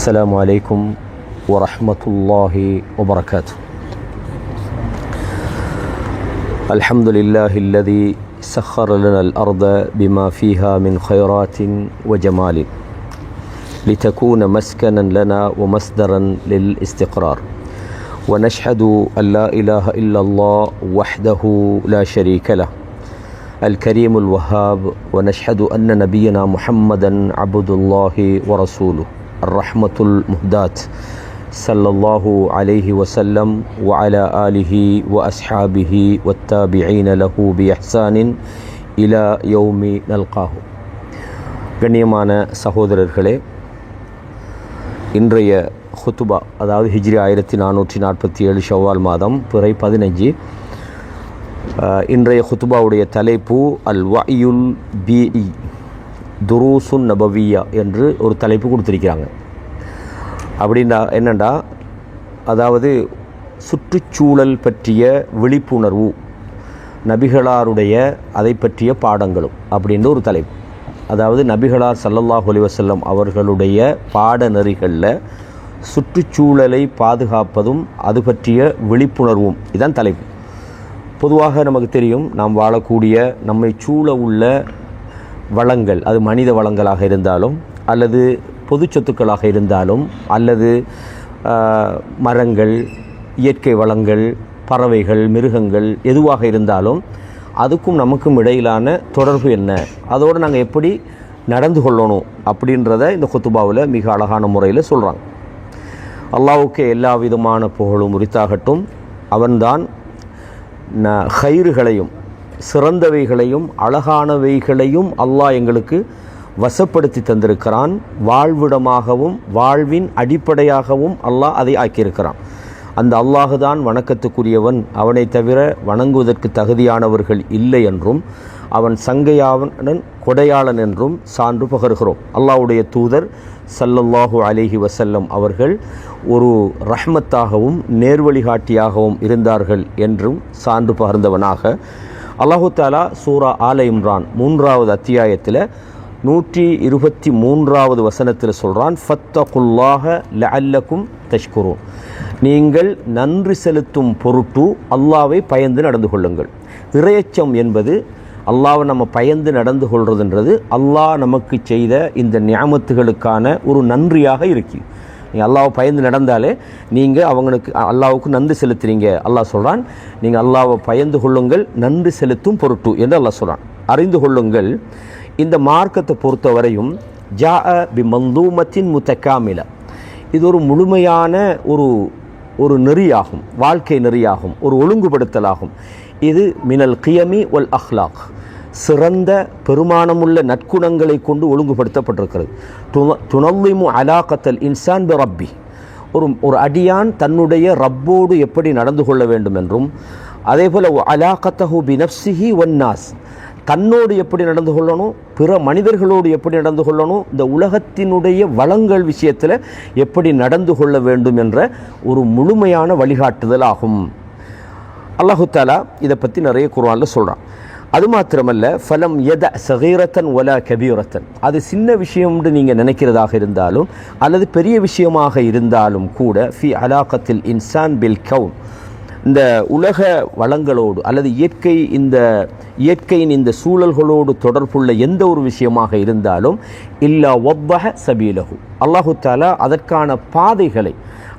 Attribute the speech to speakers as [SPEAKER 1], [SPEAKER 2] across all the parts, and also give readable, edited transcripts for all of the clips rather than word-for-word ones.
[SPEAKER 1] السلام عليكم ورحمة الله وبركاته. الحمد لله الذي سخر لنا الأرض بما فيها من خيرات وجمال لتكون مسكنا لنا ومصدرا للاستقرار، ونشهد أن لا إله إلا الله وحده لا شريك له الكريم الوهاب، ونشهد أن نبينا محمدا عبد الله ورسوله الرحمة المهداة صلى الله عليه وسلم وعلى آله وأصحابه والتابعين له بإحسان إلى يوم نلقاه. கண்ணியமான சகோதரர்களே, இன்றைய ஹுத்துபா அதாவது ஹிஜ்ரி 1447 ஷவ்வால் மாதம் பிறை 15. இன்றைய ஹுத்துபாவுடைய தலைப்பு அல் வயுல் பிஇ துரூசுன் நபவியா என்று ஒரு தலைப்பு கொடுத்திருக்கிறாங்க. அப்படின்னா என்னென்னா, அதாவது சுற்றுச்சூழல் பற்றிய விழிப்புணர்வு, நபிகளாருடைய அதை பற்றிய பாடங்களும் அப்படின்ற ஒரு தலைப்பு. அதாவது நபிகளார் ஸல்லல்லாஹு அலைஹி வஸல்லம் அவர்களுடைய பாடநெறிகளில் சுற்றுச்சூழலை பாதுகாப்பதும் அது பற்றிய விழிப்புணர்வும் இதுதான் தலைப்பு. பொதுவாக நமக்கு தெரியும், நாம் வாழக்கூடிய நம்மை சூழ உள்ள வளங்கள், அது மனித வளங்களாக இருந்தாலும் அல்லது பொது சொத்துக்களாக இருந்தாலும் அல்லது மரங்கள், இயற்கை வளங்கள், பறவைகள், மிருகங்கள் எதுவாக இருந்தாலும் அதுக்கும் நமக்கும் இடையிலான தொடர்பு என்ன, அதோடு நாங்கள் எப்படி நடந்து கொள்ளணும் அப்படின்றத இந்த குத்துபாவில் மிக அழகான முறையில் சொல்கிறாங்க. அல்லாஹ்வுக்கு எல்லா விதமான புகழும் உரித்தாகட்டும். அவன்தான் ஹைறுகளையும் சிறந்தவைகளையும் அழகானவைகளையும் அல்லாஹ் எங்களுக்கு வசப்படுத்தி தந்திருக்கிறான். வாழ்விடமாகவும் வாழ்வின் அடிப்படையாகவும் அல்லாஹ் அதை ஆக்கியிருக்கிறான். அந்த அல்லாஹுதான் வணக்கத்துக்குரியவன், அவனை தவிர வணங்குவதற்கு தகுதியானவர்கள் இல்லை என்றும் அவன் சங்கையாளன் கொடையாளன் என்றும் சான்று பகர்கிறோம். அல்லாஹ்வுடைய தூதர் ஸல்லல்லாஹு அலைஹி வஸல்லம் அவர்கள் ஒரு ரஹ்மத்தாகவும் நேர்வழிகாட்டியாகவும் இருந்தார்கள் என்றும் சான்று பகர்ந்தவனாக அல்லாஹு தஆலா சூரா ஆல இம்ரான் 3வது அத்தியாயத்தில் 123வது வசனத்தில் சொல்கிறான், ஃபத்தகுல்லாஹ லஅல்லக்கும் தஷ்குரூன், நீங்கள் நன்றி செலுத்தும் பொருட்டு அல்லாஹ்வை பயந்து நடந்து கொள்ளுங்கள். இறையச்சம் என்பது அல்லாஹ்வை நம்ம பயந்து நடந்து கொள்வதுன்றது அல்லாஹ் நமக்கு செய்த இந்த நியாமத்துகளுக்கான ஒரு நன்றியாக இருக்குது. நீங்கள் அல்லாஹ்வை பயந்து நடந்தாலே நீங்கள் அவங்களுக்கு அல்லாஹ்வுக்கு நன்றி செலுத்துறீங்க. அல்லாஹ் சொல்கிறான், நீங்கள் அல்லாஹ்வை பயந்து கொள்ளுங்கள் நன்றி செலுத்தும் பொருட்டு என்று அல்லாஹ் சொல்கிறான். அறிந்து கொள்ளுங்கள், இந்த மார்க்கத்தை பொறுத்தவரையும் ஜாஅ பி மந்தூமத்தின் முத்தகாமில, இது ஒரு முழுமையான ஒரு நெறியாகும், வாழ்க்கை நெறியாகும், ஒரு ஒழுங்குபடுத்தலாகும். இது மினல் கியமி வல் அஹ்லாக், சிறந்த பெருமானமுள்ள நற்குணங்களை கொண்டு ஒழுங்குபடுத்தப்பட்டிருக்கிறது. துனல்லிமு அலாகத்தல் இன்சான் பி ரப்பி, ஒரு அடியான் தன்னுடைய ரப்போடு எப்படி நடந்து கொள்ள வேண்டும் என்றும், அதே போல் அலாகத்தஹு பி நஃப்ஸிஹி வன்னாஸ், தன்னோடு எப்படி நடந்து கொள்ளணும், பிற மனிதர்களோடு எப்படி நடந்து கொள்ளணும், இந்த உலகத்தினுடைய வளங்கள் விஷயத்தில் எப்படி நடந்து கொள்ள வேண்டும் என்ற ஒரு முழுமையான வழிகாட்டுதல் ஆகும். அல்லாஹு தஆலா இதை பற்றி நிறைய குர்ஆனில் சொல்கிறான். அது மாத்திரமல்ல, ஃபலம் யத சகீரத்தன் வலா கபீரத்தன், அது சின்ன விஷயம்னு நீங்கள் நினைக்கிறதாக இருந்தாலும் அல்லது பெரிய விஷயமாக இருந்தாலும் கூட, ஃபி அலாகத்தில் இன்சான் பில் கவுன், இந்த உலக வளங்களோடு அல்லது இயற்கையின் இந்த சூழல்களோடு தொடர்புள்ள எந்த ஒரு விஷயமாக இருந்தாலும் இல்லா வப்பஹ சபீலஹு, அல்லாஹு தஆலா அதற்கான பாதைகளை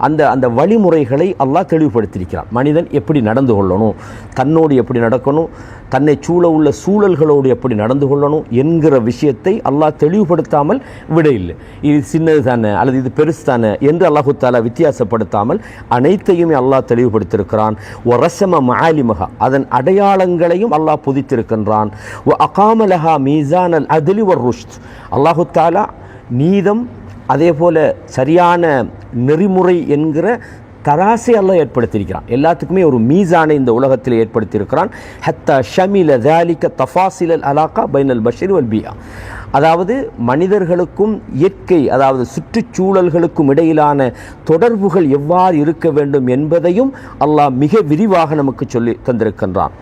[SPEAKER 1] அந்த வழிமுறைகளை அல்லாஹ் தெளிவுபடுத்தியிருக்கிறான். மனிதன் எப்படி நடந்து கொள்ளணும், தன்னோடு எப்படி நடக்கணும், தன்னை சூழ உள்ள சூழல்களோடு எப்படி நடந்து கொள்ளணும் என்கிற விஷயத்தை அல்லாஹ் தெளிவுபடுத்தாமல் விட இல்லை. இது சின்னது தானே அல்லது இது பெருசு தானே என்று அல்லாஹு தஆலா வித்தியாசப்படுத்தாமல் அனைத்தையுமே அல்லாஹ் தெளிவுபடுத்தியிருக்கிறான். ஒ ரஸம மஆலிமஹா, அதன் அடையாளங்களையும் அல்லாஹ் புதித்திருக்கின்றான். ஒ அகாம லஹா மீசானல் அத்லி வர் ருஷ்த், அல்லாஹு தஆலா நீதம் அதே போல் சரியான நெறிமுறை என்கிற தராசை அல்லாஹ் ஏற்படுத்தியிருக்கிறான். எல்லாத்துக்குமே ஒரு மீசானை இந்த உலகத்தில் ஏற்படுத்தியிருக்கிறான். ஹத்தா ஷமில ذلك தஃபாசில் அலாகா பைனல் பஷர் வல் பியா, அதாவது மனிதர்களுக்கும் இயற்கை அதாவது சுற்றுச்சூழல்களுக்கும் இடையிலான தொடர்புகள் எவ்வாறு இருக்க வேண்டும் என்பதையும் அல்லாஹ் மிக விரிவாக நமக்கு சொல்லி தந்திருக்கின்றான்.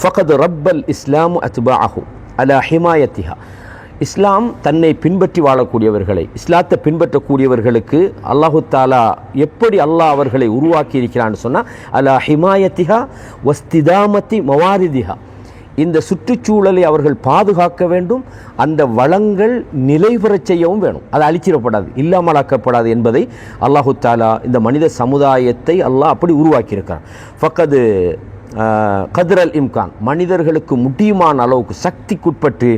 [SPEAKER 1] ஃபகத் ரப்பல் இஸ்லாமு அத்பாஅஹு அலா ஹிமாயத்திஹா, இஸ்லாம் தன்னை பின்பற்றி வாழக்கூடியவர்களை, இஸ்லாத்தை பின்பற்றக்கூடியவர்களுக்கு அல்லாஹு தாலா எப்படி அல்லாஹ் அவர்களை உருவாக்கி இருக்கிறான்னு சொன்னால், அலா ஹிமாயத்திஹா வஸ்திதாமத்தி மவாரிதிஹா, இந்த சுற்றுச்சூழலை அவர்கள் பாதுகாக்க வேண்டும், அந்த வளங்கள் நிலை பெறச் செய்யவும் வேணும், அது அழிச்சிடப்படாது, இல்லாமலாக்கப்படாது என்பதை அல்லாஹு தாலா இந்த மனித சமுதாயத்தை அல்லாஹ் அப்படி உருவாக்கியிருக்கிறான். ஃபக்கது கத்ரல் இம்கான், மனிதர்களுக்கு முடியுமான அளவுக்கு சக்திக்குட்பட்டு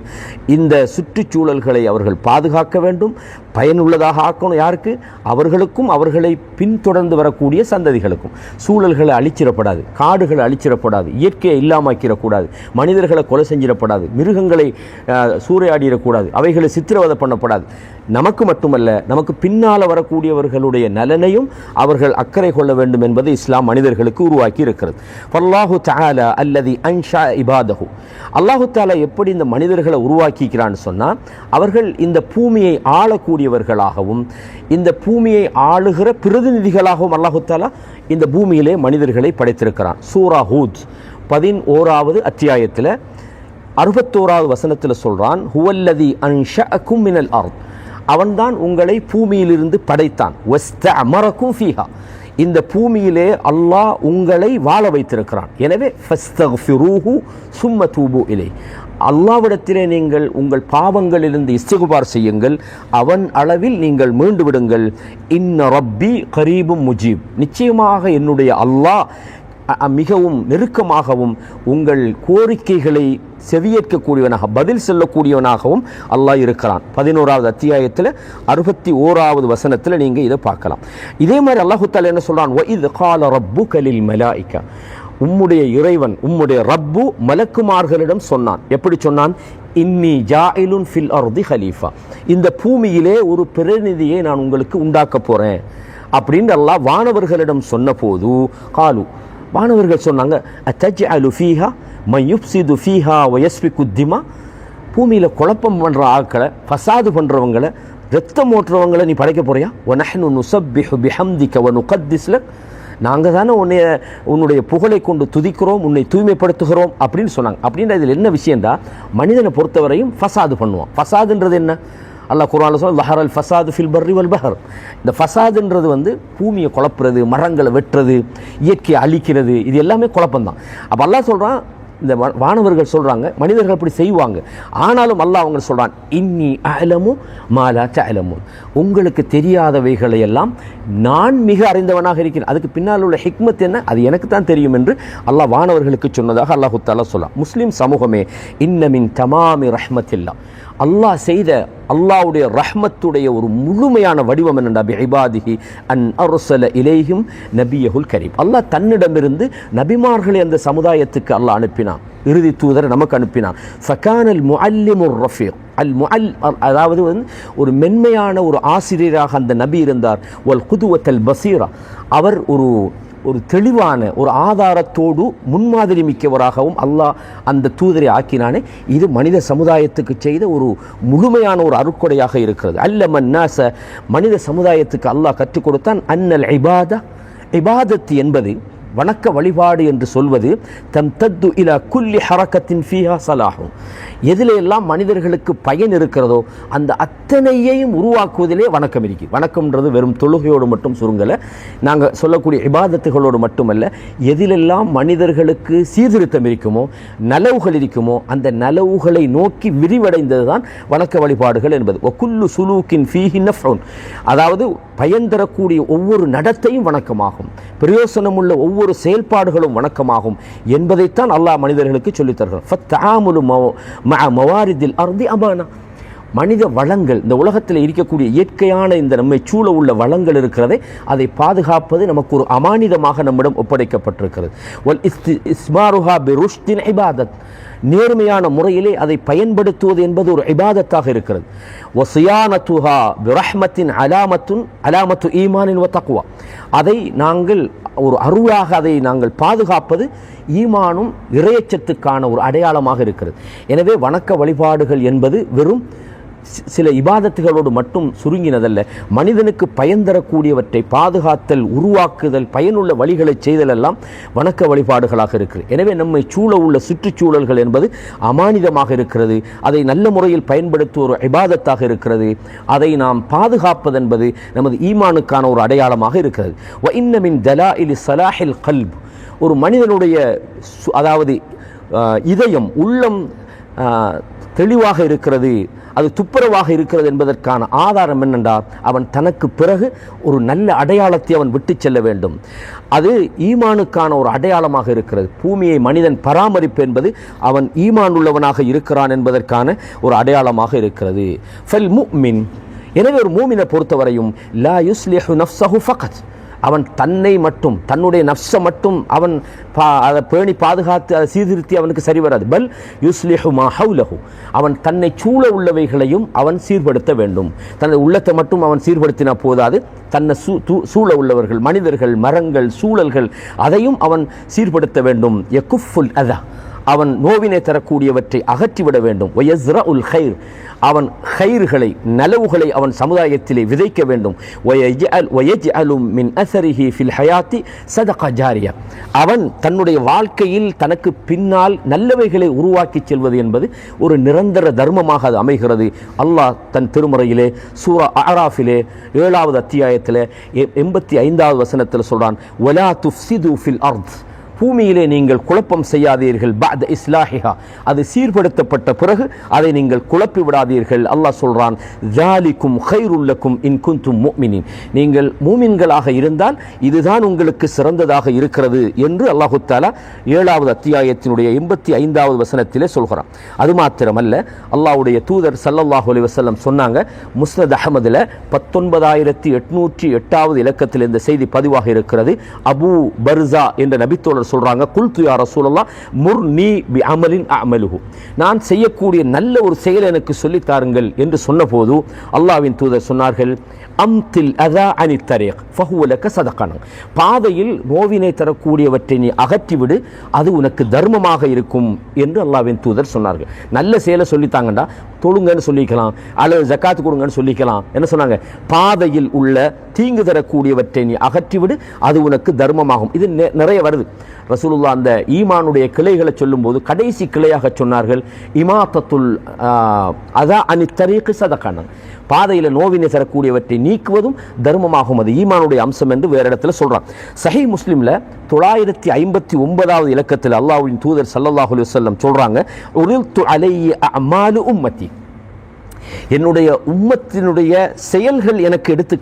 [SPEAKER 1] இந்த சுற்றுச்சூழல்களை அவர்கள் பாதுகாக்க வேண்டும், பயனுள்ளதாக ஆக்கணும். யாருக்கு? அவர்களுக்கும் அவர்களை பின்தொடர்ந்து வரக்கூடிய சந்ததிகளுக்கும். சூழல்களை அழிச்சிடப்படாது, காடுகளை அழிச்சிடப்படாது, இயற்கையை இல்லாமக்கிடக்கூடாது, மனிதர்களை கொலை செஞ்சிடப்படாது, மிருகங்களை சூறையாடிடக்கூடாது, அவைகளை சித்திரவதை பண்ணப்படாது. நமக்கு மட்டுமல்ல, நமக்கு பின்னால் வரக்கூடியவர்களுடைய நலனையும் அவர்கள் அக்கறை கொள்ள வேண்டும் என்பதை இஸ்லாம் மனிதர்களுக்கு உருவாக்கி இருக்கிறது. அல்லாஹு தஆலா அல்லதி அன்ஷா இபாதஹு, அல்லாஹு தஆலா எப்படி இந்த மனிதர்களை உருவாக்கிக்கிறான்னு சொன்னால், அவர்கள் இந்த பூமியை ஆளக்கூடியவர்களாகவும் இந்த பூமியை ஆளுகிற பிரதிநிதிகளாகவும் அல்லாஹு தஆலா இந்த பூமியிலே மனிதர்களை படைத்திருக்கிறான். சூரா ஹூத் 11வது அத்தியாயத்தில் 61வது வசனத்தில் சொல்றான், ஹுவல்லதி அன்ஷஅக்கும் மினல் அர்த், அவன்தான் உங்களை பூமியிலிருந்து படைத்தான், வஸ்தஅமரக்கும் ஃபீஹா, இந்த பூமியிலே அல்லாஹ் உங்களை வாழ வைத்திருக்கிறான். எனவே ஃபஸ்தக்ஃபிரூஹு சும்ம தூபு இலை, அல்லாஹ்விடத்திலே நீங்கள் உங்கள் பாவங்களிலிருந்து இஸ்திக்பார் செய்யுங்கள், அவன் அளவில் நீங்கள் மீண்டு விடுங்கள். இன்ன ரப்பி கரீபும் முஜீப், நிச்சயமாக என்னுடைய அல்லாஹ் மிகவும் நெருக்கமாகவும் உங்கள் கோரிக்கைகளை செவியேற்கக்கூடியவனாக பதில் சொல்லக்கூடியவனாகவும் அல்லாஹ் இருக்கிறான். 11வது அத்தியாயத்தில் 61வது வசனத்தில் நீங்கள் இதை பார்க்கலாம். இதே மாதிரி அல்லாஹு தஆலா என்ன சொல்றான், வஇத் கால ரப்புக லில் மலாயிகா, உம்முடைய இறைவன் உம்முடைய ரப்பு மலக்குமார்களிடம் சொன்னான். எப்படி சொன்னான்? இன்னி ஜாயிலுன் ஃபில் அர்தி ஹலீஃபா, இந்த பூமியிலே ஒரு பிரதிநிதியை நான் உங்களுக்கு உண்டாக்க போறேன் அப்படின்னு அல்லாஹ் வானவர்களிடம் சொன்னபோது, காலு, வானவர்கள் சொன்னாங்க, அத்தஜ்அலு ஃபீஹா மன் யுஃப்ஸிது ஃபீஹா வ யஸ்ஃபிகு திமா, பூமியில் குழப்பம் பண்ணுற ஆட்களை, ஃபசாது பண்ணுறவங்களை, ரத்தம் ஓட்டுறவங்களை நீ படைக்க போறியா? வ நஹ்னு நுஸப்பிஹு பிஹம்திக வ நுகத்திஸ் லக், நாங்கள் தானே உன்னுடைய புகழை கொண்டு துதிக்கிறோம், உன்னை தூய்மைப்படுத்துகிறோம் அப்படின்னு சொன்னாங்க. அப்படின்ற இதில் என்ன விஷயம்டா, மனிதனை பொறுத்தவரையும் ஃபசாது பண்ணுவான். ஃபசாதுன்றது என்ன? அல்லாஹ் குர்ஆன்ல சொல்ல, லஹரல் ஃபசாது ஃபில் பர்ரி வல் பஹர், இந்த ஃபசாதுன்றது பூமியை குழப்புறது, மரங்களை வெட்டுறது, இயற்கையை அழிக்கிறது, இது எல்லாமே குழப்பம்தான். அப்போ அல்லாஹ் சொல்கிறான், இந்த வானவர்கள் சொல்கிறாங்க மனிதர்கள் அப்படி செய்வாங்க, ஆனாலும் அல்லாஹ் அவங்க சொல்கிறான், இன்னி அலமு மாலா தஅலமுன், உங்களுக்கு தெரியாதவைகளை எல்லாம் நான் மிக அறிந்தவனாக இருக்கிறேன். அதுக்கு பின்னால் உள்ள ஹிக்மத் என்ன, அது எனக்கு தான் தெரியும் என்று அல்லாஹ் வானவர்களுக்கு சொன்னதாக அல்லாஹு தஆலா சொல்லலாம். முஸ்லீம் சமூகமே, இன்ன மின் தமாமி ரஹ்மத்தில்லா, அல்லாஹ் செய்த அல்லாஹ்வுடைய ரஹ்மத்துடைய ஒரு முழுமையான வடிவம் என்னென்னா, பிஇபாதிஹி அன் அர்ஸல இலைஹிம் நபியஹுல் கரீம், அல்லாஹ் தன்னிடமிருந்து நபிமார்களை அந்த சமுதாயத்துக்கு அல்லாஹ் அனுப்பினான், இறுதி தூதரை நமக்கு அனுப்பினான். ஃபகானல் முஅல்லிமுர் ரஃபீக், அதாவது ஒரு மென்மையான ஒரு ஆசிரியராக அந்த நபி இருந்தார். வல் குதுவத்தல் பசீரா, அவர் ஒரு தெளிவான ஒரு ஆதாரத்தோடு முன்மாதிரி மிக்கவராகவும் அல்லாஹ் அந்த தூதரை ஆக்கினானே, இது மனித சமுதாயத்துக்கு செய்த ஒரு முழுமையான ஒரு அருட்கொடையாக இருக்கிறது. அல்லமன் நாஸ, மனித சமுதாயத்துக்கு அல்லாஹ் கற்றுக் கொடுத்தான், அன்னல் இபாதத் என்பது வணக்க வழிபாடு என்று சொல்வது, தம் தத்து இலா குல்லி ஹரக்கத்தின் ஃபீஹா சலாஹும், எதில் எல்லாம் மனிதர்களுக்கு பயன் இருக்கிறதோ அந்த அத்தனையையும் உருவாக்குவதிலே வணக்கம் இருக்கு. வணக்கம்ன்றது வெறும் தொழுகையோடு மட்டும் சுருங்கலை, நாங்கள் சொல்லக்கூடிய இபாதத்துகளோடு மட்டுமல்ல, எதிலெல்லாம் மனிதர்களுக்கு சீர்திருத்தம் இருக்குமோ, நலவுகள் இருக்குமோ, அந்த நலவுகளை நோக்கி விரிவடைந்தது தான் வணக்க வழிபாடுகள் என்பது. ஒக்குல்லு சுலூக்கின் ஃபீஹி நஃப்உன், அதாவது பயன் தரக்கூடிய ஒவ்வொரு நடத்தையும் வணக்கமாகும், பிரயோசனமுள்ள ஒவ்வொரு செயல்பாடுகளும் வணக்கமாகும் என்பதைத்தான் அல்லாஹ் மனிதர்களுக்கு சொல்லித் தருகிறார். ஃபத்தஆமுலு மஅ மவாரிதில் அர்தி அமானா, மனித வளங்கள், இந்த உலகத்தில் இருக்கக்கூடிய இயற்கையான இந்த நம்மை சூழ உள்ள வளங்கள் இருக்கிறதை அதை பாதுகாப்பது நமக்கு ஒரு அமானிதமாக நம்மிடம் ஒப்படைக்கப்பட்டிருக்கிறது. வல் இஸ்மாருஹா பிருஷ்தின் இபாதத், நேர்மையான முறையிலே அதை பயன்படுத்துவது என்பது ஒரு இபாதத்தாக இருக்கிறது. வசியானத்துஹா பிரஹ்மத்தின் அலாமத்து ஈமானின் வ தக்வா, அதை நாங்கள் ஒரு அருளாக அதை நாங்கள் பாதுகாப்பது ஈமானும் இறையச்சத்துக்கான ஒரு அடையாளமாக இருக்கிறது. எனவே வணக்க வழிபாடுகள் என்பது வெறும் சில இபாதத்துகளோடு மட்டும் சுருங்கினதல்ல, மனிதனுக்கு பயன் தரக்கூடியவற்றை பாதுகாத்தல், உருவாக்குதல், பயனுள்ள வழிகளை செய்தல் எல்லாம் வணக்க வழிபாடுகளாக இருக்கிறது. எனவே நம்மை சூழ உள்ள சுற்றுச்சூழல்கள் என்பது அமானிதமாக இருக்கிறது. அதை நல்ல முறையில் பயன்படுத்தும் ஒரு இபாதத்தாக இருக்கிறது. அதை நாம் பாதுகாப்பது என்பது நமது ஈமானுக்கான ஒரு அடையாளமாக இருக்கிறது. வ இன்ன மின் தலாஇலி ஸலாஹில் கல்ப், ஒரு மனிதனுடைய அதாவது இதயம், உள்ளம் தெளிவாக இருக்கிறது, அது துப்புரவாக இருக்கிறது என்பதற்கான ஆதாரம் என்னென்றால், அவன் தனக்கு பிறகு ஒரு நல்ல அடையாளத்தை அவன் விட்டு செல்ல வேண்டும். அது ஈமானுக்கான ஒரு அடையாளமாக இருக்கிறது. பூமியை மனிதன் பராமரிப்பு என்பது அவன் ஈமான் உள்ளவனாக இருக்கிறான் என்பதற்கான ஒரு அடையாளமாக இருக்கிறது. ஃபல் முஃமின், எனவே ஒரு மூமினை பொறுத்தவரையும் லா யுஸ்லிஹு நஃப்ஸஹு ஃபகத், அவன் தன்னை மட்டும், தன்னுடைய நஃப்ஸை மட்டும் அவன் அதை பேணி பாதுகாத்து அதை சீர்திருத்தி அவனுக்கு சரி வராது. பல் யுஸ்லிஹு மா ஹவுலஹு, அவன் தன்னை சூழ உள்ளவைகளையும் அவன் சீர்படுத்த வேண்டும். தனது உள்ளத்தை மட்டும் அவன் சீர்படுத்தினா போதாது, தன்னை சூழ உள்ளவர்கள், மனிதர்கள், மரங்கள், சூழல்கள், அதையும் அவன் சீர்படுத்த வேண்டும். யகுஃபுல் அதா, அவன் நோவினை தரக்கூடியவற்றை அகற்றிவிட வேண்டும். வயஸ்ரஉல் கைர், அவன் கைர்களை, நலவுகளை அவன் சமுதாயத்திலே விதைக்க வேண்டும். வயஜ்அலு மின் அஸரிஹி ஃபில் ஹயாத்தி ஸதகா ஜாரியா, அவன் தன்னுடைய வாழ்க்கையில் தனக்கு பின்னால் நல்லவைகளை உருவாக்கி செல்வது என்பது ஒரு நிரந்தர தர்மமாக அது அமைகிறது. அல்லாஹ் தன் திருமறையிலே சூரா அராஃபிலே 7வது அத்தியாயத்தில் 85வது வசனத்தில் சொல்றான், வலா துஃப்ஸிது ஃபில் அர்த், பூமியிலே நீங்கள் குழப்பம் செய்யாதீர்கள். பஅத இஸ்லாஹிஹா, அது சீர்படுத்தப்பட்ட பிறகு அதை நீங்கள் குழப்பி விடாதீர்கள். அல்லாஹ் சொல்றான், ஜாலிக்கும் கைருல் லக்கும் இன் குன்தும் முஃமினீன், நீங்கள் மூமின்களாக இருந்தால் இதுதான் உங்களுக்கு சிறந்ததாக இருக்கிறது என்று அல்லாஹு தஆலா 7வது அத்தியாயத்தினுடைய 85வது வசனத்திலே சொல்கிறான். அது மாத்திரமல்ல, அல்லாஹ்வுடைய தூதர் ஸல்லல்லாஹு அலைஹி வஸல்லம் சொன்னாங்க, முஸ்னத் அஹ்மதுல 19808வது இலக்கத்தில் இந்த செய்தி பதிவாக இருக்கிறது. அபூ பர்ஸா என்ற நபித்தோழர் சொல்றாங்க, குல்து யா ரசூலல்லாஹ் முர்னி பி அமலின் அமலுஹு, நான் செய்யக்கூடிய நல்ல ஒரு செயலை எனக்கு சொல்லித் தாருங்கள் என்று சொன்னபோது அல்லாஹ்வின் தூதர் சொன்னார்கள், அம்தில் அதா அனி தரீக் ஃபஹுவ லக ஸதகா, பாதையில் நோவினை தரக்கூடியவற்றை நீ அகற்றிவிடு, அது உனக்கு தர்மமாக இருக்கும் என்று அல்லாஹ்வின் தூதர் சொன்னார்கள். நல்ல செயலை சொல்லித்தாங்கண்டா தொழுங்கன்னு சொல்லிக்கலாம், அல்லது ஜக்காத்து கொடுங்கன்னு சொல்லிக்கலாம். என்ன சொன்னாங்க? பாதையில் உள்ள தீங்கு தரக்கூடியவற்றை நீ அகற்றிவிடு, அது உனக்கு தர்மமாகும். இது நிறைய வருது. ரசூலுல்லாஹ் அந்த ஈமானுடைய கிளைகளை சொல்லும்போது கடைசி கிளையாக சொன்னார்கள், இமாத்தத்துல் அதா அனி தரீக் ஸதகா, பாதையில் நோவினை தரக்கூடியவற்றை நீக்குவதும் தர்மமாகும், அது ஈமானுடைய அம்சம் என்று வேறு இடத்துல சொல்றான். சஹீஹ் முஸ்லிம்ல 959வது இலக்கத்தில் அல்லாஹ்வின் தூதர் ஸல்லல்லாஹு அலைஹி வஸல்லம் சொல்றாங்க, உரில்து அலைய அமாலு உம்மத்தி, என்னுடைய உம்மத்தினுடைய செயல்கள் எனக்கு எடுத்து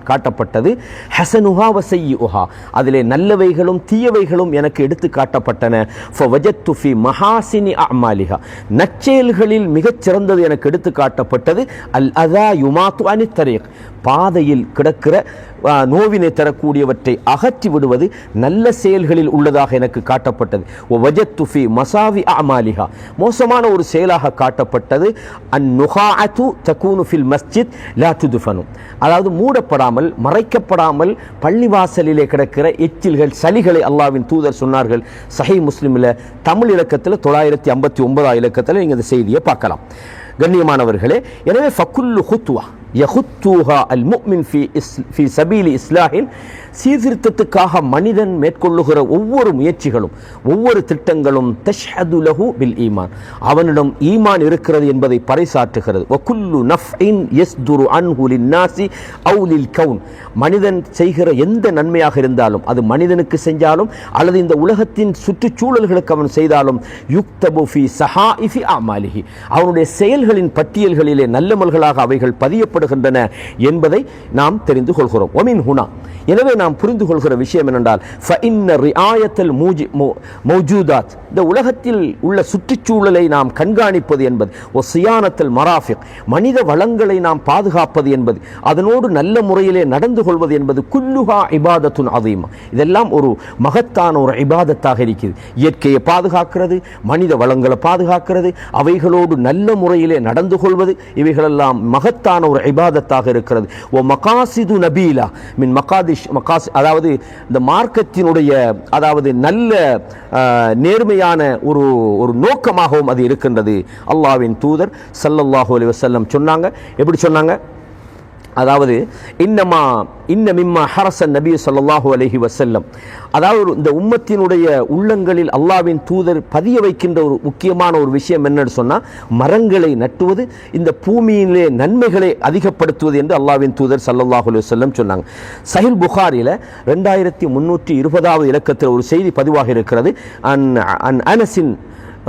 [SPEAKER 1] காட்டப்பட்டது. ஹசனுஹா வ சய்யிஉஹா, அதிலே நல்லவைகளும் தீயவைகளும் எனக்கு எடுத்து காட்டப்பட்டன. ஃபவஜத்து ஃபி மஹாசினி அமாலிஹா, நற்செயல்களில் மிகச் சிறந்தது எனக்கு எடுத்து காட்டப்பட்டது. அல் அதா யுமாத்து அனி தரீக், பாதையில் கிடக்கிற நோவினை தரக்கூடியவற்றை அகற்றி விடுவது நல்ல செயல்களில் உள்ளதாக எனக்கு காட்டப்பட்டது. வஜத்து ஃபி மசாவி அமாலிஹா, மோசமான ஒரு செயலாக காட்டப்பட்டது. அந்நுகாஅத்து தகூனு ஃபில் மஸ்ஜித் லா துத்ஃபனு, அதாவது மூடப்படாமல் மறைக்கப்படாமல் பள்ளிவாசலிலே கிடக்கிற எச்சில்கள், சளிகளை அல்லாஹ்வின் தூதர் சொன்னார்கள். சஹீஹ் முஸ்லிமில் தமிழ் இலக்கத்தில் 959 இலக்கத்தில் நீங்கள் இந்த செய்தியை பார்க்கலாம். கண்ணியமானவர்களே, எனவே ஃபகுல்லு ஹுத்வா யஹுத்துஹா அல் முஃமின் ஃபி சபீலி இஸ்லாஹின், சீர்திருத்தத்துக்காக மனிதன் மேற்கொள்ளுகிற ஒவ்வொரு முயற்சிகளும் ஒவ்வொரு திட்டங்களும் தஷ்ஹது லஹு பில் ஈமான், அவனிடம் ஈமான் இருக்கிறது என்பதை பறைசாற்றுகிறது. வகுல்லு நஃப்இன் யஸ்துரு அன்ஹு லின்னாசி அவு லில் கவுன், மனிதன் செய்கிற எந்த நன்மையாக இருந்தாலும், அது மனிதனுக்கு செஞ்சாலும் அல்லது இந்த உலகத்தின் சுற்றுச்சூழல்களுக்கு அவன் செய்தாலும், யுக்தபு ஃபி ஸஹாயிஃபி அமாலிஹி, அவனுடைய செயல்களின் பட்டியல்களிலே நல்லமல்களாக அவைகள் பதியப்படுகின்றன என்பதை நாம் தெரிந்து கொள்கிறோம். ஒமின் ஹுனா, எனவே நாம் புரிந்து கொள்கிற விஷயம் என்னென்றால், ஃபஇன்ன ரிஆயத்தல் மௌஜூதாத், இந்த உலகத்தில் உள்ள சுற்றுச்சூழலை நாம் கண்காணிப்பது என்பது, ஒசியானத்தல் மராஃபிக், மனித வளங்களை நாம் பாதுகாப்பது என்பது, அதனோடு நல்ல முறையிலே நடந்து கொள்வது என்பது, குல்லுஹா இபாதத்துன் அதீமா, இதெல்லாம் ஒரு மகத்தான ஒரு இபாதத்தாக இருக்கிறது. இயற்கையை பாதுகாக்கிறது, மனித வளங்களை பாதுகாக்கிறது, அவைகளோடு நல்ல முறையிலே நடந்து கொள்வது, இவைகளெல்லாம் மகத்தான ஒரு இபாதத்தாக இருக்கிறது. ஓ மகாசிது நபீலா மின் மகாதிஷ் அதாவது இந்த மார்க்கத்தினுடைய அதாவது நல்ல நேர்மையான ஒரு நோக்கமாகவும் அது இருக்கின்றது. அல்லாஹ்வின் தூதர் ஸல்லல்லாஹு அலைஹி வஸல்லம் சொன்னாங்க. எப்படி சொன்னாங்க? அதாவது இன்ன மிம்மா ஹரசன் நபி ஸல்லல்லாஹு அலைஹி வஸல்லம், அதாவது இந்த உம்மத்தினுடைய உள்ளங்களில் அல்லாஹ்வின் தூதர் பதிய வைக்கின்ற ஒரு முக்கியமான ஒரு விஷயம் என்னன்னு சொன்னால், மரங்களை நட்டுவது, இந்த பூமியிலே நன்மைகளை அதிகப்படுத்துவது என்று அல்லாஹ்வின் தூதர் ஸல்லல்லாஹு அலைஹி வஸல்லம் சொன்னாங்க. சஹீஹ் புகாரியில் 2320வது இலக்கத்தில் ஒரு செய்தி பதிவாக இருக்கிறது. அனஸின்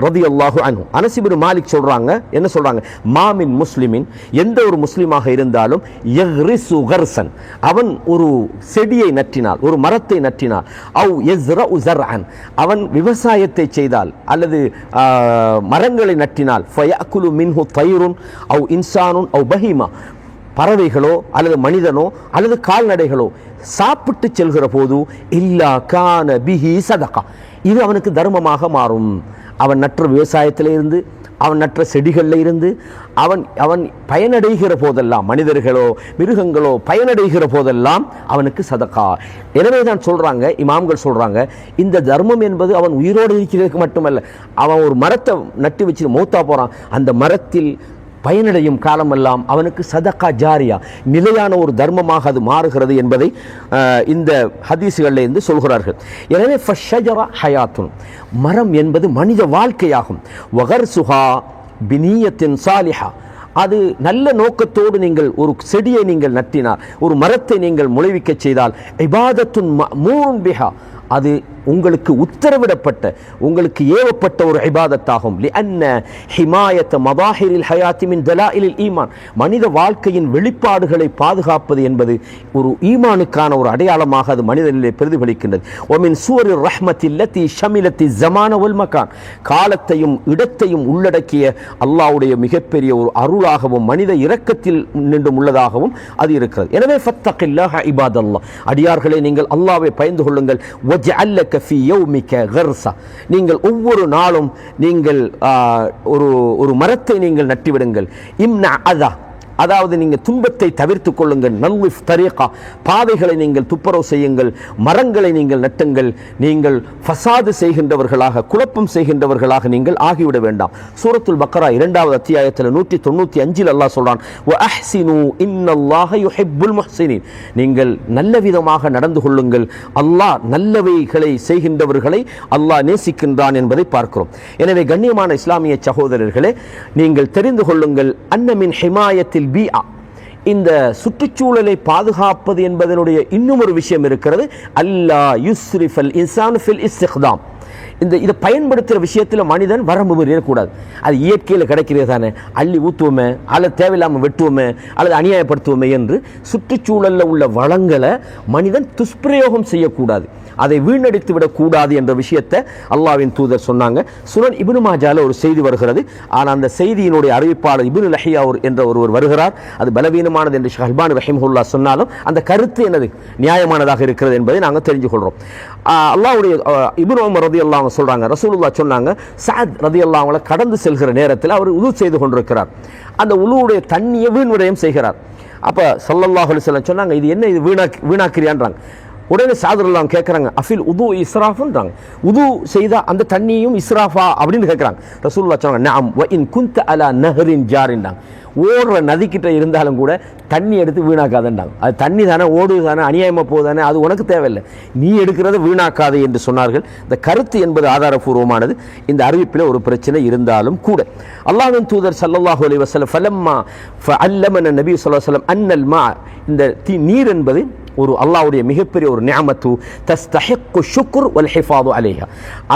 [SPEAKER 1] ரலியல்லாஹு அன்ஹு, அனஸ் இப்னு மாலிக் சொல்றாங்க, என்ன சொல்றாங்க? மாமின் முஸ்லிமின், எந்த ஒரு முஸ்லிமாக இருந்தாலும் யக்ரிசு கர்சன், அவன் ஒரு செடியை நட்டினால், ஒரு மரத்தை நட்டினால், அவ் யஸ்ரஉ ஸர்அன், அவன் விவசாயத்தை செய்தால் அல்லது மரங்களை நட்டினால், ஃபயஅகுலு மின்ஹு தைருன் அவ் இன்சானுன் அவ் பஹீமா, பறவைகளோ அல்லது மனிதனோ அல்லது கால்நடைகளோ சாப்பிட்டு செல்கிற போது, இல்லா கான பிஹி சதகா, இது அவனுக்கு தர்மமாக மாறும். அவன் நற்ற விவசாயத்தில் இருந்து, அவன் நற்ற செடிகளில் இருந்து அவன் பயனடைகிற போதெல்லாம், மனிதர்களோ மிருகங்களோ பயனடைகிற போதெல்லாம் அவனுக்கு சதகா. எனவே தான் சொல்கிறாங்க, இமாம்கள் சொல்கிறாங்க, இந்த தர்மம் என்பது அவன் உயிரோடு இருக்கிறதுக்கு மட்டுமல்ல, அவன் ஒரு மரத்தை நட்டு வச்சு மௌத்தா போகிறான், அந்த மரத்தில் பயனடையும் காலமெல்லாம் அவனுக்கு சதகா ஜாரியா, நிலையான ஒரு தர்மமாக அது மாறுகிறது என்பதை இந்த ஹதீஸ்களில் இருந்து சொல்கிறார்கள். எனவே ஃபஷ்ஷஜரா ஹயாத்துன், மரம் என்பது மனித வாழ்க்கையாகும். வகர்சுஹா பினியத்தின் சாலிஹா, அது நல்ல நோக்கத்தோடு நீங்கள் ஒரு செடியை நீங்கள் நட்டினார், ஒரு மரத்தை நீங்கள் முளைவிக்க செய்தால், இபாதத்துன் மஅமூன் பிஹா, அது உங்களுக்கு உத்தரவிடப்பட்ட, உங்களுக்கு ஏவப்பட்ட ஒரு இபாதத்தாகும். லிஅன்ன ஹிமாயத மதாஹிரில் ஹயாத்தி மின் தலாயிலில் ஈமான், மனித வாழ்க்கையின் வெளிப்பாடுகளை பாதுகாப்பது என்பது ஒரு ஈமானுக்கான ஒரு அடையாளமாக அது மனிதனிலே பிரதிபலிக்கின்றது. ஒமின் சூரிர் ரஹ்மத்தில்லதி ஷமிலத்தி ஸமான வல் மகான், காலத்தையும் இடத்தையும் உள்ளடக்கிய அல்லாஹ்வுடைய மிகப்பெரிய ஒரு அருளாகவும் மனித இரக்கத்தில் நின்றும் உள்ளதாகவும் அது இருக்கிறது. எனவே ஃபத்தகில்லாஹ இபாதல்லாஹ், அடியார்களே நீங்கள் அல்லாஹ்வை பயந்து கொள்ளுங்கள். வஜஅல்லக ஃபீ யௌமிக கர்ஸா, நீங்கள் ஒவ்வொரு நாளும் நீங்கள் ஒரு மரத்தை நீங்கள் நட்டிவிடுங்கள். இம்னா அதா, அதாவது நீங்கள் துன்பத்தை தவிர்த்து கொள்ளுங்கள். நல்விஃப் தரீகா, பாதைகளை நீங்கள் துப்புரவு செய்யுங்கள், மரங்களை நீங்கள் நட்டுங்கள். நீங்கள் ஃபசாது செய்கின்றவர்களாக, குழப்பம் செய்கின்றவர்களாக நீங்கள் ஆகிவிட வேண்டாம். சூரத்துல் பக்ரா 2வது அத்தியாயத்தில் 195 அல்லாஹ் சொல்றான், வ அஹ்சினு இன்னல்லாஹ யுஹிப்புல் முஹ்சினீன், நீங்கள் நல்ல விதமாக நடந்து கொள்ளுங்கள், அல்லாஹ் நல்லவைகளை செய்கின்றவர்களை அல்லாஹ் நேசிக்கின்றான் என்பதை பார்க்கிறோம். எனவே கண்ணியமான இஸ்லாமிய சகோதரர்களே, நீங்கள் தெரிந்து கொள்ளுங்கள், அன்னமின் ஹிமாயத்தில் பிஆ, இந்த சுற்றுச்சூழலை பாதுகாப்பது என்பதனுடைய இன்னும் ஒரு விஷயம் இருக்கிறது. அல்லா யுஸ்ரிஃபல் இன்சான் ஃபில் இஸ்திக்தாம், இதை பயன்படுத்துகிற விஷயத்தில் மனிதன் வரம்பு மீறக்கூடாது. அது இயற்கையில் கிடைக்கிறது தானே, அள்ளி ஊற்றுவோமே அல்லது தேவையில்லாமல் வெட்டுவோமே அல்லது அநியாயப்படுத்துவோமே என்று சுற்றுச்சூழலில் உள்ள வளங்களை மனிதன் துஷ்பிரயோகம் செய்யக்கூடாது, அதை வீணடித்து விடக்கூடாது என்ற விஷயத்தை அல்லாஹ்வின் தூதர் சொன்னாங்க. சுனன் இப்னு மாஜால ஒரு செய்தி வருகிறது, ஆனால் அந்த செய்தியினுடைய அறிவிப்பாளர் இப்னு லஹியா என்ற ஒருவர் வருகிறார். அது பலவீனமானது என்று ஷேக் அல்பானி ரஹிமஹுல்லாஹ் சொன்னாலும் அந்த கருத்து என்னது நியாயமானதாக இருக்கிறது என்பதை நாங்கள் தெரிஞ்சு கொள்கிறோம். அல்லாஹ்வுடைய இப்னு உமர் ரலியல்லாஹு அன்ஹு சொல்றாங்க, ரசூலுல்லாஹ் சொன்னாங்க, சஅத் ரலியல்லாஹு அன்ஹு கடந்து செல்கிற நேரத்தில் அவர் உது செய்து கொண்டிருக்கிறார். அந்த உலுவுடைய தண்ணியை வீண்விரயம் செய்கிறார். அப்ப ஸல்லல்லாஹு அலைஹி வஸல்லம் சொன்னாங்க, இது என்ன, இது வீணாக்கிறியான்றாங்க. உடனே சாதுரல்லாம் கேட்குறாங்க, அஃபில் உது இஸ்ராஃப்ன்றாங்க, உது செய்தா அந்த தண்ணியும் இஸ்ராஃபா அப்படின்னு கேட்குறாங்க. ரசூலுல்லாஹ் சொன்னாங்க, நஅம் வ இன் குன்த அலா நஹரின் ஜாரின்றாங்க, ஓடுற நதிக்கிட்ட இருந்தாலும் கூட தண்ணி எடுத்து வீணாக்காதண்டாங்க. அது தண்ணி தானே, ஓடுது தானே, அநியாயமாக போகுதானே, அது உனக்கு தேவையில்லை, நீ எடுக்கிறத வீணாக்காது என்று சொன்னார்கள். இந்த கருத்து என்பது ஆதாரபூர்வமானது. இந்த அறிவிப்பில் ஒரு பிரச்சனை இருந்தாலும் கூட அல்லாஹ்வின் தூதர் ஸல்லல்லாஹு அலைஹி வஸல்லம் ஃபலம்மா ஃபஅல்லமன நபி ஸல்லல்லாஹு அலைஹி வஸல்லம் அன்னல் மா, இந்த நீர் என்பது ஒரு அல்லாஹ்வுடைய மிகப்பெரிய ஒரு நிஅமத்து, தஸ்தஹிக்கு ஷுக்ர் வல் ஹிஃபாது அலைஹா,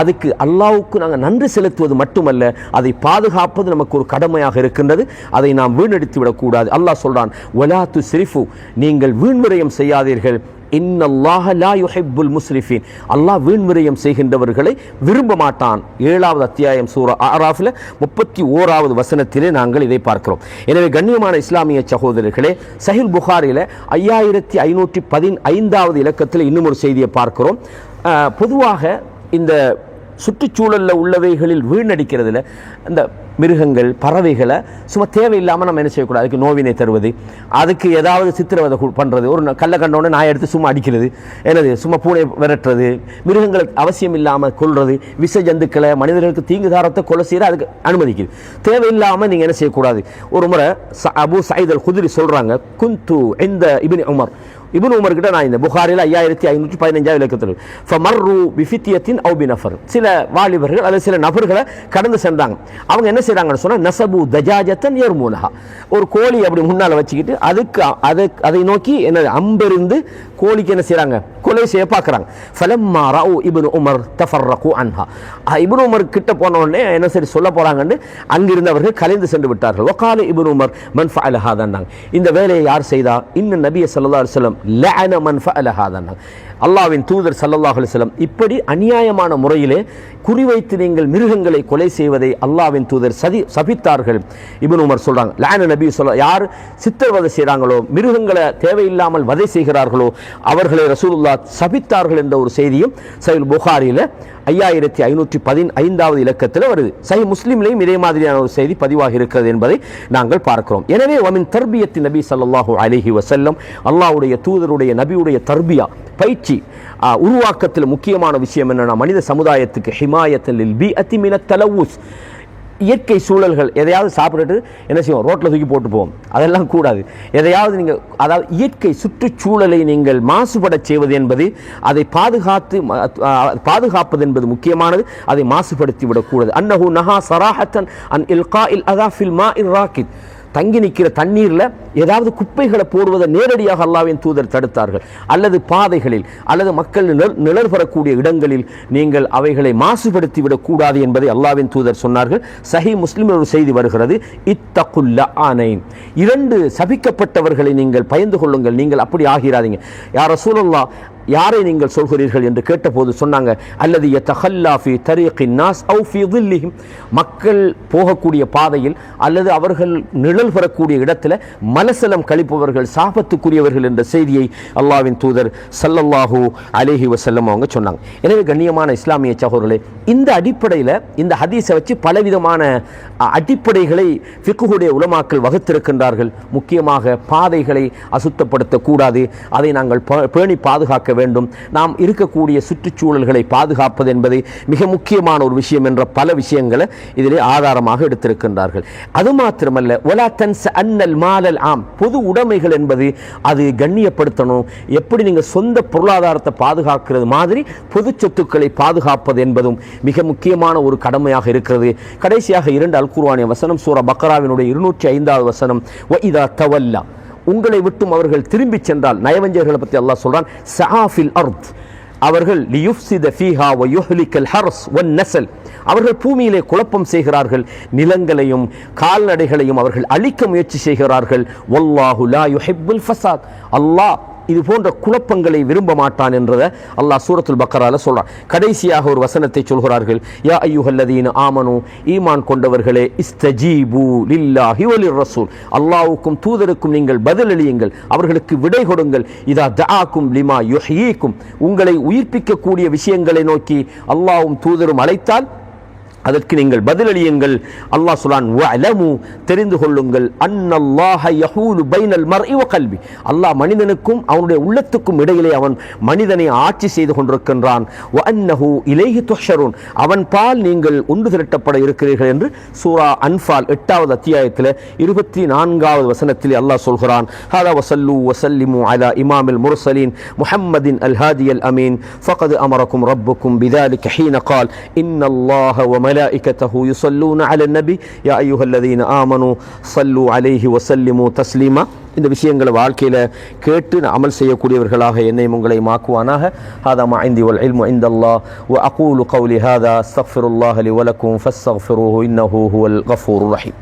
[SPEAKER 1] அதுக்கு அல்லாஹ்வுக்கு நாங்கள் நன்றி செலுத்துவது மட்டுமல்ல, அதை பாதுகாப்பது நமக்கு ஒரு கடமையாக இருக்கின்றது. அதை நாம் வீணடித்து விடக்கூடாது. அல்லாஹ் சொல்றான், வலா துஸ்ரிஃபு, நீங்கள் வீண்விரயம் செய்யாதீர்கள், இன்னல்லாஹ லா யுஹிப்புல் முஸ்ரிஃபீன், அல்லாஹ் வீண்விரயம் செய்கின்றவர்களை விரும்ப மாட்டான். 7வது அத்தியாயம் சூரா அராஃபில் 31வது வசனத்திலே நாங்கள் இதை பார்க்கிறோம். எனவே கண்ணியமான இஸ்லாமிய சகோதரர்களே, சஹீஹ் புகாரியில் 5515வது இலக்கத்தில் இன்னும் ஒரு செய்தியை பார்க்கிறோம். பொதுவாக இந்த சுற்றுச்சூழலில் உள்ளவைகளில் வீணடிக்கிறதுல இந்த மிருகங்கள் பறவைகளை சும்மா தேவையில்லாமல் நம்ம என்ன செய்யக்கூடாது, அதுக்கு நோவினை தருவது, அதுக்கு ஏதாவது சித்திரவதை பண்ணுறது, ஒரு கல்லை கண்டோடனே நாயை எடுத்து சும்மா அடிக்கிறது, என்னது சும்மா பூனை விரட்டுறது, மிருகங்களுக்கு அவசியம் இல்லாமல் கொள்வது, விஷ ஜந்துக்களை மனிதர்களுக்கு தீங்குதாரத்தை கொலை செய்கிற அதுக்கு அனுமதிக்குது. தேவையில்லாமல் நீங்கள் என்ன செய்யக்கூடாது. ஒரு முறை அபு சயீத் அல் குத்ரி சொல்கிறாங்க, குந்து இந்த இப்னு உமர் கிட்ட நான் இந்த புகாரில் 5515 இலக்கத்தில் ஃபமர்ரு பிஃபித்யத்தின் அவு பினஃபர், சில வாலிபர்கள் அல்லது சில நபர்களை கடந்து சென்றாங்க. அவங்க என்ன செய்கிறாங்கன்னு சொன்னால் நசபு தஜாஜத்தன் யர்மூனஹா, ஒரு கோழி அப்படி முன்னால் வச்சுக்கிட்டு அதை நோக்கி என்ன அம்பெறிந்து கோழிக்கு என்ன செய்கிறாங்க, கொலை செய்ய பார்க்குறாங்க. ஃபலம்மா ரஅவு இப்னு உமர் தஃபர்ரகு அன்ஹா, இப்னு உமர் கிட்ட போன உடனே என்ன சரி சொல்ல போகிறாங்கன்னு அங்கிருந்தவர்கள் கலைந்து சென்று விட்டார்கள். வகால இப்னு உமர் மன் ஃபஅல ஹாதான்னாங்க, இந்த வேலையை யார் செய்தா, இன்ன நபிய ஸல்லல்லாஹு அலைஹி வஸல்லம் லஅன மன் ஃபஅல ஹாதான்னாங்க, அல்லாஹ்வின் தூதர் ஸல்லல்லாஹு அலைஹி வஸல்லம் இப்படி அநியாயமான முறையிலே குறிவைத்து நீங்கள் மிருகங்களை கொலை செய்வதை அல்லாஹ்வின் தூதர் சபித்தார்கள். இப்னு உமர் சொல்றாங்க, லஅன நபி ஸல்லல்லாஹு, யார் சித்திரவதை செய்கிறாங்களோ, மிருகங்களை தேவையில்லாமல் வதை செய்கிறார்களோ அவர்களை ரசூலுல்லாஹ் சபித்தார்கள் என்ற ஒரு செய்தியும் சஹீஹ் புகாரியில் 5515 இலக்கத்தில் வருது. சஹீஹ் முஸ்லிம்லையும் இதே மாதிரியான ஒரு செய்தி பதிவாக இருக்கிறது என்பதை நாங்கள் பார்க்கிறோம். எனவே வமின் தர்பியத்தி நபி ஸல்லல்லாஹு அலைஹி வஸல்லம், அல்லாஹ்வுடைய தூதருடைய நபியுடைய தர்பியா பயிற்சி உருவாக்கத்தில் முக்கியமான விஷயம் என்னன்னா, மனித சமுதாயத்துக்கு ஹிமாயத்தல் லில் பீஅத்தி மினத் தலவுஸ், இயற்கை சூழல்கள் எதையாவது சாப்பிட்டுட்டு என்ன செய்வோம், ரோட்டில் தூக்கி போட்டு போவோம், அதெல்லாம் கூடாது. எதையாவது நீங்கள் அதாவது இயற்கை சுற்றுச்சூழலை நீங்கள் மாசுபட செய்வது என்பது, அதை பாதுகாப்பது என்பது முக்கியமானது, அதை மாசுபடுத்தி விடக்கூடாது. அன்னஹு நஹா ஸராஹத்தன் அன் இல்காஇல் அதா ஃபில் மாஇர் ராகித், தங்கி நிற்கிற தண்ணீரில் ஏதாவது குப்பைகளை போடுவதை நேரடியாக அல்லாஹ்வின் தூதர் தடுத்தார்கள். அல்லது பாதைகளில் அல்லது மக்கள் நிழல் பெறக்கூடிய இடங்களில் நீங்கள் அவைகளை மாசுபடுத்தி விடக்கூடாது என்பதை அல்லாஹ்வின் தூதர் சொன்னார்கள். சஹீஹ் முஸ்லிமில் ஒரு செய்தி வருகிறது, இத்தகுல் லஆனைன், 2 சபிக்கப்பட்டவர்களை நீங்கள் பயந்து கொள்ளுங்கள், நீங்கள் அப்படி ஆகிறாதீங்க. யா ரசூலல்லாஹ், யாரை நீங்கள் சொல்கிறீர்கள் என்று கேட்டபோது சொன்னாங்க, அல்லது யதஹல்லா ஃபீ தரீகின் நாஸ் அவு ஃபீ ظில்லிஹிம், மக்கள் போகக்கூடிய பாதையில் அல்லது அவர்கள் நிழல் பெறக்கூடிய இடத்துல மலசலம் கழிப்பவர்கள் சாபத்துக்குரியவர்கள் என்ற செய்தியை அல்லாஹ்வின் தூதர் ஸல்லல்லாஹு அலைஹி வஸல்லம் அவங்க சொன்னாங்க. எனவே கண்ணியமான இஸ்லாமிய சகோதரர்களே, இந்த அடிப்படையில் இந்த ஹதீஸை வச்சு பலவிதமான அடிப்படைகளை ஃபிக்ஹுடைய உலமாக்கள் வகுத்திருக்கின்றார்கள். முக்கியமாக பாதைகளை அசுத்தப்படுத்தக்கூடாது, அதை நாங்கள் பேணி பாதுகாக்க வேண்டும். நாம் இருக்கக்கூடிய சுற்றுச்சூழல்களை பாதுகாப்பது என்பது மிக முக்கியமான ஒரு விஷயம் என்ற பல விஷயங்களை இதிலே ஆதாரமாக எடுத்திருக்கின்றார்கள். அது மாத்திரமல்ல, வலா தன்ஸ அன்னல் மாலல் ஆம், பொது உடைமைகள் என்பது அது கண்ணியப்படுத்தணும். எப்படி நீங்கள் சொந்த பொருளாதாரத்தை பாதுகாக்கிறது மாதிரி பொது சொத்துக்களை பாதுகாப்பது என்பதும் மிக முக்கியமான ஒரு கடமையாக இருக்கிறது. கடைசியாக 2 அல் குர்ஆனிய வசனம், சூரா பக்ராவினுடைய 205வது வசனம், வ இதா தவல்லா, உங்களை விட்டும் அவர்கள் திரும்பி சென்றால், நயவஞ்சகர்களை பற்றி அல்லாஹ் சொல்றான், சஆஃபில் அர்த், அவர்கள் லியுஃப்ஸித ஃபீஹா வ யுஹ்லிகல் ஹர்ஸ் வன் நஸ்ல், அவர்கள் பூமியிலே குழப்பம் செய்கிறார்கள், நிலங்களையும் கால்நடைகளையும் அவர்கள் அழிக்க முயற்சி செய்கிறார்கள். வல்லாஹு லா யுஹிப்புல் ஃபஸாத், அல்லாஹ் இது போன்ற குழப்பங்களை விரும்ப மாட்டான் என்றதை அல்லாஹ் சூரத்துல் பக்கரால சொல்றான். கடைசியாக ஒரு வசனத்தை சொல்கிறார்கள், யா அய்யுஹல்லதீன ஆமனு, ஈமான் கொண்டவர்களே, இஸ்தஜீபு லில்லாஹி வலிர் ரசூல், அல்லாஹ்வுக்கும் தூதருக்கும் நீங்கள் பதிலளியுங்கள், அவர்களுக்கு விடை கொடுங்கள். இதா தஆக்கும் லிமா யுஹ்யீக்கும், உங்களை உயிர்ப்பிக்கக்கூடிய விஷயங்களை நோக்கி அல்லாஹ்வும் தூதரும் அழைத்தால் அதற்கு நீங்கள் பதிலளியுங்கள். அல்லாஹ் சொல்றான், வஅலமு, தெரிந்து கொள்ளுங்கள், அன்னல்லாஹ யஹூலு பைனல் மர்இ வ கல்பி, அல்லாஹ் மனிதனுக்கும் அவனுடைய உள்ளத்துக்கும் இடையிலே அவன் மனிதனை ஆட்சி செய்து கொண்டிருக்கின்றான். வ அன்னஹு இலைஹி துஹ்ஷரூன், அவன் பால் நீங்கள் ஒன்று திரட்டப்பட இருக்கிறீர்கள் என்று சூரா அன்ஃபால் 8வது அத்தியாயத்தில் 24வது வசனத்தில் அல்லாஹ் சொல்கிறான். ஹாதா வஸல்லு வஸல்லிமு அலா இமாமில் முர்சலீன் முஹம்மதின் அல் ஹாதி அல் அமீன் ஃபகத் அமரக்கும் ரப்புக்கும் பிதாலிக ஹீன கால் இன்னல்லாஹ வ ملائكته يصلون على النبي يا أيها الذين آمنوا صلوا عليه وسلموا تسليما. இந்த விஷயங்களை வாழ்க்கையில் கேட்டு அமல் செய்யக்கூடியவர்களாக என்னையும் உங்களையும் ஆக்குவானாக. هذا ما عندي والعلم عند الله وأقول قولي هذا استغفر الله لي ولكم فاستغفروه إنه هو الغفور الرحيم.